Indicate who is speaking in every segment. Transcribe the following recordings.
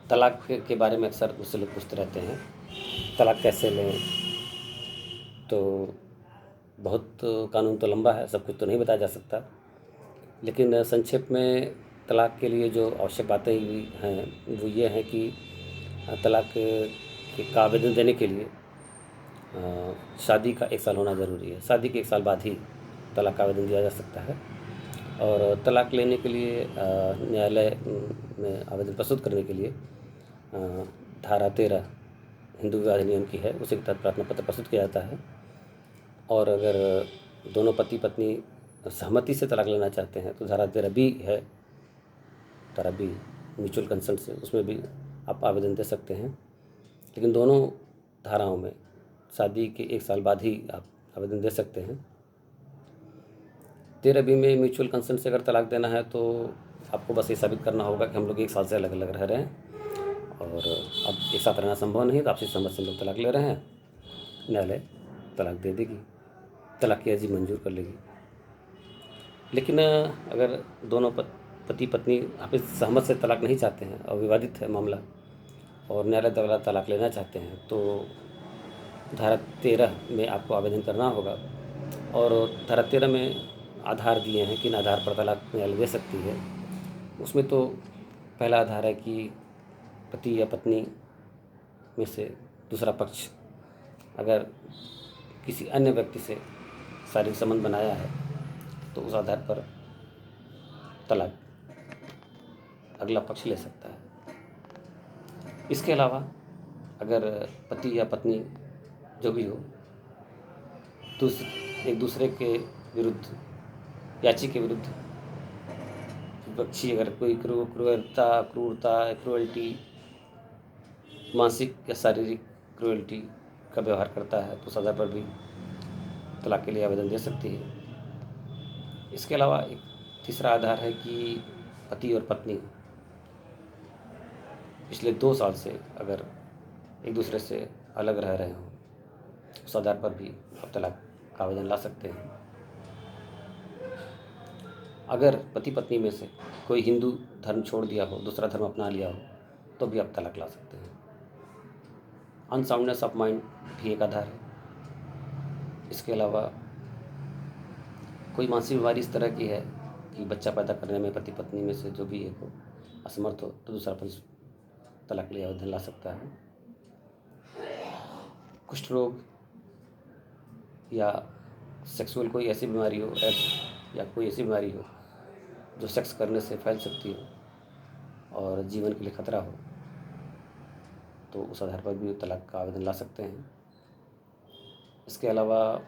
Speaker 1: तलाक के बारे में अक्सर मुझसे लोग पूछते रहते हैं, तलाक कैसे लें? तो बहुत कानून तो लंबा है, सब कुछ तो नहीं बताया जा सकता, लेकिन संक्षेप में तलाक के लिए जो आवश्यक बातें हैं वो ये हैं कि तलाक का आवेदन देने के लिए शादी का 1 साल होना ज़रूरी है। शादी के 1 साल बाद ही तलाक का आवेदन दिया जा सकता है। और तलाक लेने के लिए न्यायालय में आवेदन प्रस्तुत करने के लिए धारा 13 हिंदू विवाह अधिनियम की है, उसी के तहत प्रार्थना पत्र प्रस्तुत किया जाता है। और अगर दोनों पति पत्नी सहमति से तलाक लेना चाहते हैं तो धारा 13 बी है, धारा बी म्यूचुअल कंसेंट से, उसमें भी आप आवेदन दे सकते हैं। लेकिन दोनों धाराओं में शादी के 1 साल बाद ही आप आवेदन दे सकते हैं। 13 बी में म्यूचुअल कंसेंट से अगर तलाक देना है तो आपको बस ये साबित करना होगा कि हम लोग 1 साल से अलग अलग रह रहे हैं और अब एक साथ रहना संभव नहीं, तो आपसी सहमति से हम लोग तलाक ले रहे हैं। न्यायालय तलाक दे देगी, तलाक की अर्जी मंजूर कर लेगी। लेकिन अगर दोनों पति पत्नी आपसी सहमत से तलाक नहीं चाहते हैं और विवादित है मामला और न्यायालय द्वारा तलाक लेना चाहते हैं तो धारा 13 में आपको आवेदन करना होगा। और धारा 13 में आधार दिए हैं, किन आधार पर तलाक न्यायालय दे सकती है। उसमें तो पहला आधार है कि पति या पत्नी में से दूसरा पक्ष अगर किसी अन्य व्यक्ति से शारीरिक संबंध बनाया है तो उस आधार पर तलाक अगला पक्ष ले सकता है। इसके अलावा अगर पति या पत्नी जो भी हो एक दूसरे के विरुद्ध, याची के विरुद्ध विपक्षी अगर कोई क्रूरता, मानसिक या शारीरिक क्रूरल्टी का व्यवहार करता है तो उस आधार पर भी तलाक के लिए आवेदन दे सकती है। इसके अलावा एक तीसरा आधार है कि पति और पत्नी पिछले 2 साल से अगर एक दूसरे से अलग रह रहे हों, उस आधार पर भी आप तलाक का आवेदन ला सकते हैं। अगर पति पत्नी में से कोई हिंदू धर्म छोड़ दिया हो, दूसरा धर्म अपना लिया हो, तो भी आप तलाक ला सकते हैं। अनसाउंडनेस ऑफ माइंड भी एक आधार है। इसके अलावा कोई मानसिक बीमारी इस तरह की है कि बच्चा पैदा करने में पति पत्नी में से जो भी एक हो असमर्थ हो तो दूसरा पक्ष तलाक के लिए आवेदन ला सकता है। कुष्ठ रोग या सेक्सुअल कोई ऐसी बीमारी हो, एड्स या कोई ऐसी बीमारी हो जो सेक्स करने से फैल सकती हो और जीवन के लिए खतरा हो, तो उस आधार पर भी तलाक का आवेदन ला सकते हैं। इसके अलावा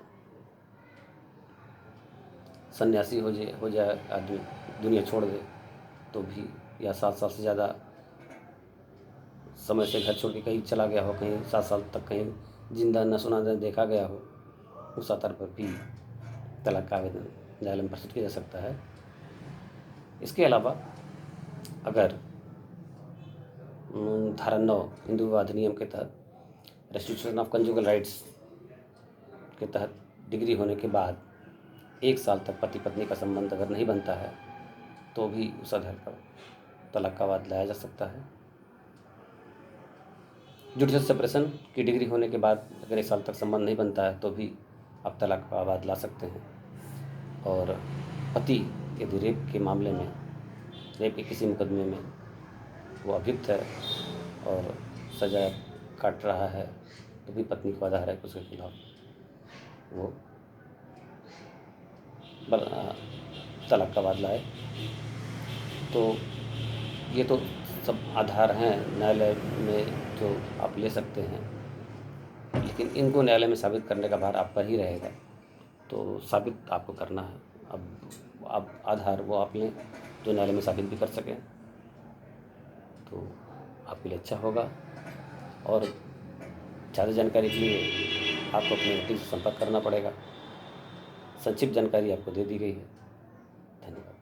Speaker 1: सन्यासी हो जाए आदमी, दुनिया छोड़ दे तो भी, या 7 साल से ज़्यादा समय से घर छोड़ के कहीं चला गया हो, कहीं 7 साल तक कहीं जिंदा न सुना न देखा गया हो, उस आधार पर भी तलाक का आवेदन न्यायालय में प्रस्तुत किया जा सकता है। इसके अलावा अगर धारा 9 हिंदू विवाह अधिनियम के तहत रेस्ट्रिक्शन ऑफ कंजुगल राइट्स के तहत डिग्री होने के बाद 1 साल तक पति पत्नी का संबंध अगर नहीं बनता है तो भी उस आधार पर तलाक का वाद लाया जा सकता है। जुडिशल सेपरेशन की डिग्री होने के बाद अगर 1 साल तक संबंध नहीं बनता है तो भी आप तलाक का वाद ला सकते हैं। और पति यदि रेप के मामले में, रेप के किसी मुकदमे में वो अभियुक्त है और सज़ा काट रहा है तो भी पत्नी को आधार है कि उसके खिलाफ वो तलाक का वाद लाए। तो ये तो सब आधार हैं न्यायालय में जो आप ले सकते हैं, लेकिन इनको न्यायालय में साबित करने का भार आप पर ही रहेगा, तो साबित आपको करना है। अब आधार वो आप लें जो न्यायालय में साबित भी कर सकें, तो आपके लिए अच्छा होगा। और ज़्यादा जानकारी के लिए आपको अपने वकील से संपर्क करना पड़ेगा। संक्षिप्त जानकारी आपको दे दी गई है। धन्यवाद।